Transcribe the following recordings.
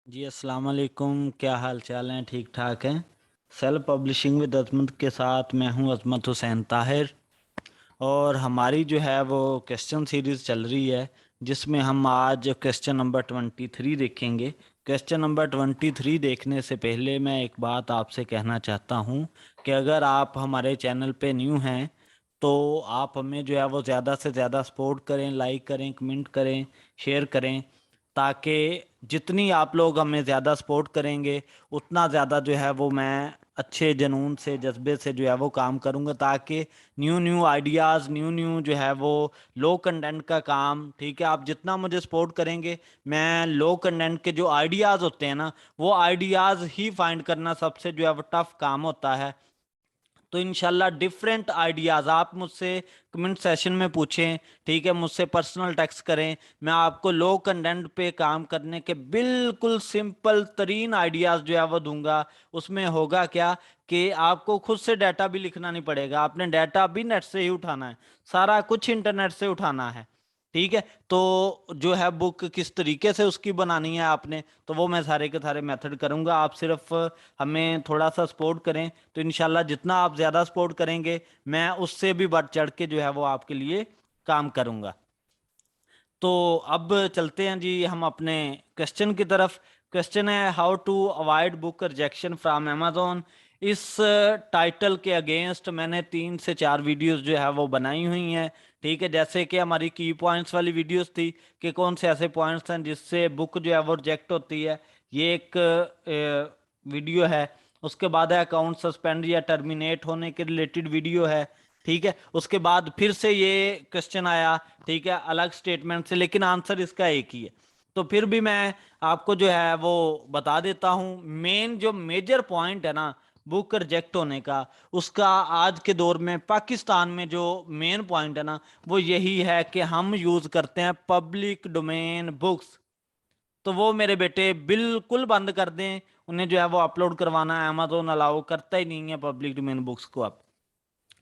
जी अस्सलाम वालेकुम। क्या हाल चाल हैं? ठीक ठाक हैं। सेल्फ पब्लिशिंग विद अजमत के साथ मैं हूं अजमत हुसैन ताहिर। और हमारी जो है वो क्वेश्चन सीरीज़ चल रही है, जिसमें हम आज क्वेश्चन नंबर 23 देखेंगे। क्वेश्चन नंबर 23 देखने से पहले मैं एक बात आपसे कहना चाहता हूं कि अगर आप हमारे चैनल पे न्यू हैं तो आप हमें जो है वो ज़्यादा से ज़्यादा सपोर्ट करें, लाइक करें, कमेंट करें, शेयर करें, ताकि जितनी आप लोग हमें ज़्यादा सपोर्ट करेंगे उतना ज़्यादा जो है वो मैं अच्छे जुनून से, जज्बे से जो है वो काम करूँगा, ताकि new new ideas, new new जो है वो लो कंटेंट का काम, ठीक है, आप जितना मुझे सपोर्ट करेंगे मैं लो कंटेंट के जो आइडियाज़ होते हैं ना, वो आइडियाज़ ही फाइंड करना सबसे जो है वो टफ काम होता है। तो इंशाल्लाह डिफरेंट आइडियाज़ आप मुझसे कमेंट सेशन में पूछें, ठीक है, मुझसे पर्सनल टेक्स्ट करें। मैं आपको लो कंटेंट पे काम करने के बिल्कुल सिंपल तरीन आइडियाज़ जो है वो दूंगा। उसमें होगा क्या कि आपको खुद से डाटा भी लिखना नहीं पड़ेगा, आपने डाटा भी नेट से ही उठाना है, सारा कुछ इंटरनेट से उठाना है, ठीक है। तो जो है बुक किस तरीके से उसकी बनानी है आपने, तो वो मैं सारे के सारे मेथड करूंगा। आप सिर्फ हमें थोड़ा सा सपोर्ट करें, तो इंशाल्लाह जितना आप ज़्यादा सपोर्ट करेंगे मैं उससे भी बढ़ चढ़ के जो है वो आपके लिए काम करूंगा। तो अब चलते हैं जी हम अपने क्वेश्चन की तरफ। क्वेश्चन है, how to avoid book rejection from Amazon. इस टाइटल के अगेंस्ट मैंने 3 से 4 वीडियोस जो है वो बनाई हुई हैं, ठीक है। जैसे कि हमारी की पॉइंट्स वाली वीडियोस थी कि कौन से ऐसे पॉइंट्स हैं जिससे बुक जो है वो रिजेक्ट होती है, ये एक वीडियो है। उसके बाद है अकाउंट सस्पेंड या टर्मिनेट होने के रिलेटेड वीडियो है, ठीक है। उसके बाद फिर से ये क्वेश्चन आया, ठीक है, अलग स्टेटमेंट से, लेकिन आंसर इसका एक ही है। तो फिर भी मैं आपको जो है वो बता देता हूं, मेन जो मेजर पॉइंट है ना बुक रिजेक्ट होने का, उसका आज के दौर में पाकिस्तान में जो मेन पॉइंट है ना, वो यही है कि हम यूज करते हैं पब्लिक डोमेन बुक्स। तो वो मेरे बेटे बिल्कुल बंद कर दें, उन्हें जो है वो अपलोड करवाना अमेजोन अलाउ करता ही नहीं है पब्लिक डोमेन बुक्स को। अब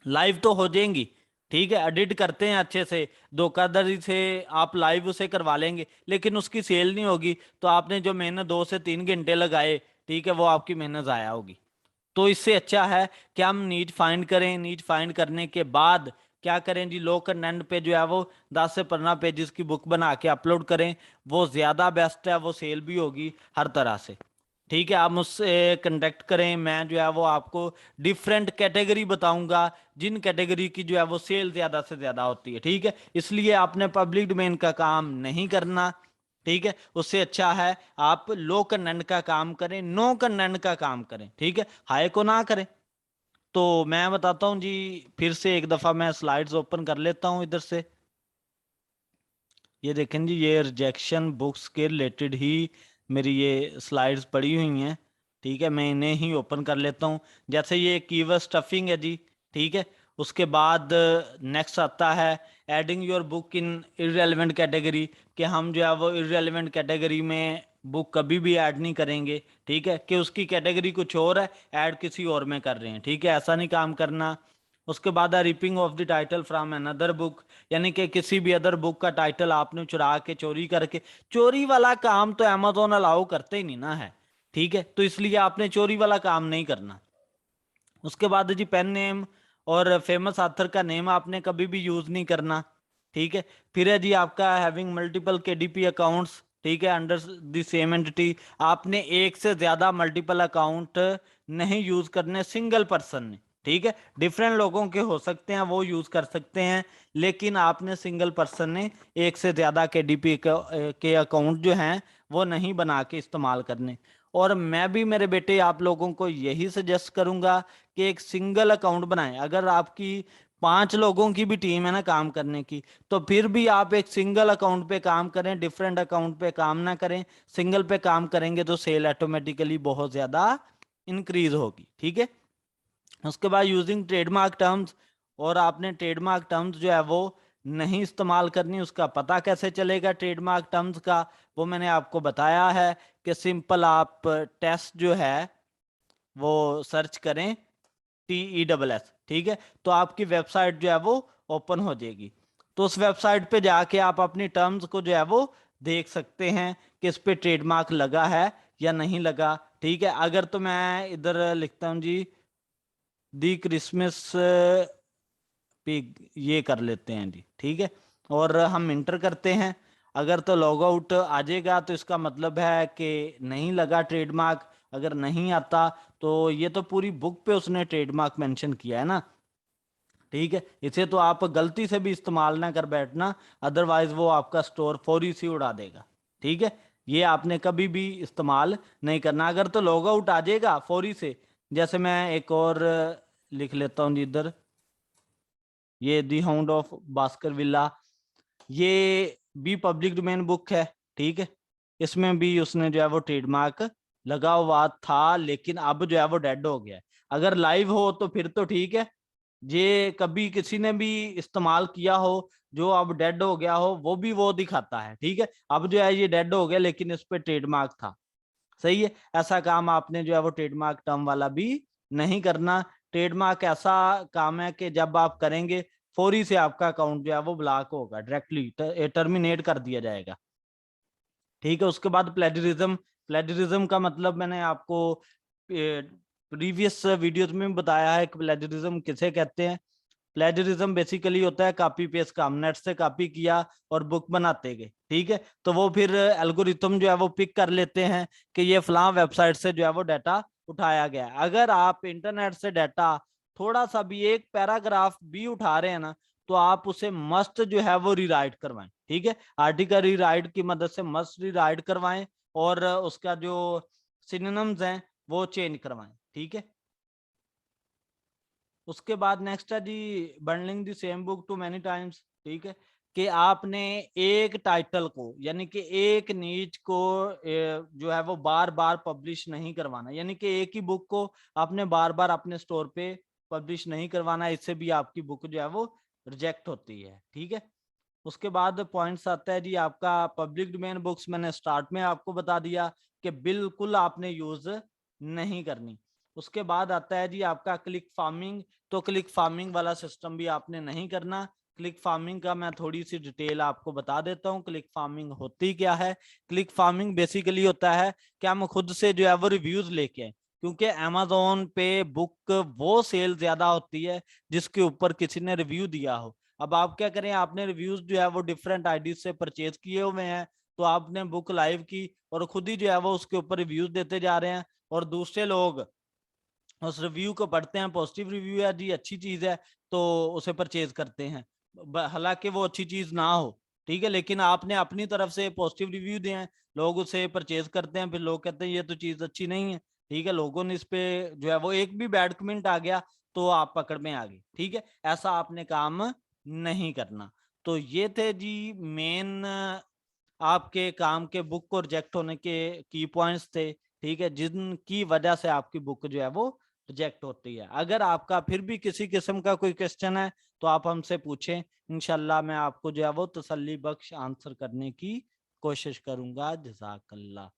लाइव तो हो जाएंगी, ठीक है, एडिट करते हैं अच्छे से, धोखाधड़ी से आप लाइव उसे करवा लेंगे, लेकिन उसकी सेल नहीं होगी, तो आपने जो मेहनत 2 से 3 घंटे लगाए, ठीक है, वो आपकी मेहनत जाया होगी। तो इससे अच्छा है कि हम नीड फाइंड करें। नीड फाइंड करने के बाद क्या करें जी, लो कंटेंट पे जो है वो 10 से 15 पेजेस की बुक बना के अपलोड करें। वो ज्यादा बेस्ट है, वो सेल भी होगी हर तरह से, ठीक है। आप मुझसे कांटेक्ट करें, मैं जो है वो आपको डिफरेंट कैटेगरी बताऊंगा जिन कैटेगरी की जो है वो सेल ज्यादा से ज्यादा होती है, ठीक है। इसलिए आपने पब्लिक डोमेन का काम नहीं करना, ठीक है। उससे अच्छा है आप लो कंटेंट का काम करें, नो कंटेंट का काम करें, ठीक है, हाई को ना करें। तो मैं बताता हूं जी, फिर से एक दफा मैं स्लाइड्स ओपन कर लेता हूं इधर से। ये देखें जी, ये रिजेक्शन बुक्स के रिलेटेड ही मेरी ये स्लाइड्स पड़ी हुई हैं, ठीक है। मैं इन्हें ही ओपन कर लेता हूँ। जैसे ये कीवर्ड स्टफिंग है जी, ठीक है। उसके बाद नेक्स्ट आता है adding your book in irrelevant category, कि हम जो है वो इररेलेवेंट कैटेगरी में बुक कभी भी ऐड नहीं करेंगे, ठीक है, कि उसकी कैटेगरी कुछ और है, ऐड किसी और में कर रहे हैं, ठीक है, ऐसा नहीं काम करना। उसके बाद है ripping off the title from another book, यानी कि किसी भी अदर बुक का टाइटल आपने चुरा के, चोरी करके, चोरी वाला काम तो अमेजोन अलाउ करते ही नहीं ना है, ठीक है, तो इसलिए आपने चोरी वाला काम नहीं करना। उसके बाद जी पेन नेम और फेमस ऑथर का नेम आपने कभी भी यूज नहीं करना, ठीक है। फिर है जी आपका हैविंग मल्टीपल केडीपी अकाउंट्स, ठीक है, अंडर द सेम एंटिटी, आपने एक से ज्यादा मल्टीपल अकाउंट नहीं यूज करने सिंगल पर्सन ने, ठीक है। डिफरेंट लोगों के हो सकते हैं, वो यूज कर सकते हैं, लेकिन आपने सिंगल पर्सन ने एक से ज्यादा केडीपी के अकाउंट जो हैं वो नहीं बना के इस्तेमाल करने। और मैं भी मेरे बेटे आप लोगों को यही सजेस्ट करूंगा कि एक सिंगल अकाउंट बनाएं। अगर आपकी 5 लोगों की भी टीम है ना काम करने की, तो फिर भी आप एक सिंगल अकाउंट पे काम करें, डिफरेंट अकाउंट पे काम ना करें। सिंगल पे काम करेंगे तो सेल ऑटोमेटिकली बहुत ज्यादा इंक्रीज होगी, ठीक है। उसके बाद यूजिंग ट्रेडमार्क टर्म्स, और आपने ट्रेडमार्क टर्म्स जो है वो नहीं इस्तेमाल करनी। उसका पता कैसे चलेगा ट्रेडमार्क टर्म्स का, वो मैंने आपको बताया है कि सिंपल आप टेस्ट जो है वो सर्च करें, TESS, ठीक है, तो आपकी वेबसाइट जो है वो ओपन हो जाएगी। तो उस वेबसाइट पे जाके आप अपनी टर्म्स को जो है वो देख सकते हैं कि इस पे ट्रेडमार्क लगा है या नहीं लगा, ठीक है। अगर तो मैं इधर लिखता हूँ जी दी क्रिसमस पिग, ये कर लेते हैं जी, ठीक है। और हम इंटर करते हैं। अगर तो लॉग आउट आ जाएगा तो इसका मतलब है कि नहीं लगा ट्रेडमार्क। अगर नहीं आता तो ये तो पूरी बुक पे उसने ट्रेडमार्क मेंशन किया है ना, ठीक है। इसे तो आप गलती से भी इस्तेमाल ना कर बैठना, अदरवाइज वो आपका स्टोर फौरी सी उड़ा देगा, ठीक है। ये आपने कभी भी इस्तेमाल नहीं करना। अगर तो लॉग आउट आ जाएगा फौरी से, जैसे मैं एक और लिख लेता हूँ जी इधर, ये दी हाउंड ऑफ बास्करविला, ये भी पब्लिक डोमेन बुक है, ठीक है। इसमें भी उसने जो है वो ट्रेडमार्क लगा हुआ था, लेकिन अब जो है वो डेड हो गया है। अगर लाइव हो तो फिर तो ठीक है, ये कभी किसी ने भी इस्तेमाल किया हो जो अब डेड हो गया हो, वो भी वो दिखाता है, ठीक है। अब जो है ये डेड हो गया लेकिन इस पे ट्रेडमार्क था, सही है। ऐसा काम आपने जो है वो ट्रेडमार्क टर्म वाला भी नहीं करना। ट्रेडमार्क ऐसा काम है कि जब आप करेंगे फौरी से आपका अकाउंट जो है वो ब्लॉक होगा, डायरेक्टली टर्मिनेट कर दिया जाएगा, ठीक है। उसके बाद प्लेजरिज्म, प्लेजरिज्म का मतलब मैंने आपको प्रीवियस वीडियोस में बताया है कि प्लेजरिज्म किसे कहते हैं। प्लेजरिज्म बेसिकली होता है कॉपी पेस्ट काम, नेट से कॉपी किया और बुक बनाते गए, ठीक है। तो वो फिर एल्गोरिथम जो है वो पिक कर लेते हैं कि ये फलां वेबसाइट से जो है वो डाटा उठाया गया है। अगर आप इंटरनेट से डाटा थोड़ा सा भी, एक पैराग्राफ भी उठा रहे हैं ना, तो आप उसे मस्ट जो है वो रीराइट करवाएं, ठीक है। आर्टिकल रीराइट की मदद से मस्ट रीराइट करवाएं और उसका जो सिनोनिम्स हैं वो चेंज करवाएं, ठीक है। उसके बाद नेक्स्ट है जी bundling the same book too many times, ठीक है। कि आपने एक टाइटल को, यानी कि एक नीच को जो है वो बार बार पब्लिश नहीं करवाना, यानी कि एक ही बुक को आपने बार बार अपने स्टोर पे पब्लिश नहीं करवाना, इससे भी आपकी बुक जो है वो रिजेक्ट होती है, ठीक है। उसके बाद पॉइंट्स आता है जी आपका पब्लिक डोमेन बुक्स, मैंने स्टार्ट में आपको बता दिया कि बिल्कुल आपने यूज नहीं करनी। उसके बाद आता है जी आपका क्लिक फार्मिंग, तो क्लिक फार्मिंग वाला सिस्टम भी आपने नहीं करना। क्लिक फार्मिंग का मैं थोड़ी सी डिटेल आपको बता देता हूँ, क्लिक फार्मिंग होती क्या है। क्लिक फार्मिंग बेसिकली होता है कि हम खुद से जो है वो रिव्यूज लेके आए, क्योंकि अमेजोन पे बुक वो सेल ज्यादा होती है जिसके ऊपर किसी ने रिव्यू दिया हो। अब आप क्या करें, आपने रिव्यूज जो है वो डिफरेंट आईडी से परचेज किए हुए हैं, तो आपने बुक लाइव की और खुद ही जो है वो उसके ऊपर रिव्यूज देते जा रहे हैं, और दूसरे लोग उस रिव्यू को पढ़ते हैं, पॉजिटिव रिव्यू है जी, अच्छी चीज है, तो उसे परचेज करते हैं, हालांकि वो अच्छी चीज ना हो, ठीक है। लेकिन आपने अपनी तरफ से पॉजिटिव रिव्यू दिए हैं, लोग उसे परचेज करते हैं, फिर लोग कहते हैं ये तो चीज अच्छी नहीं है, ठीक है। लोगों ने इस पे जो है वो एक भी बैड कमेंट आ गया तो आप पकड़ में आ गए, ठीक है। ऐसा आपने काम नहीं करना। तो ये थे जी मेन आपके काम के बुक को रिजेक्ट होने के की पॉइंट्स थे, ठीक है, जिनकी वजह से आपकी बुक जो है वो रिजेक्ट होती है। अगर आपका फिर भी किसी किस्म का कोई क्वेश्चन है तो आप हमसे पूछें, इंशाल्लाह मैं आपको जो है वो तसल्ली बख्श आंसर करने की कोशिश करूंगा। जज़ाकल्लाह।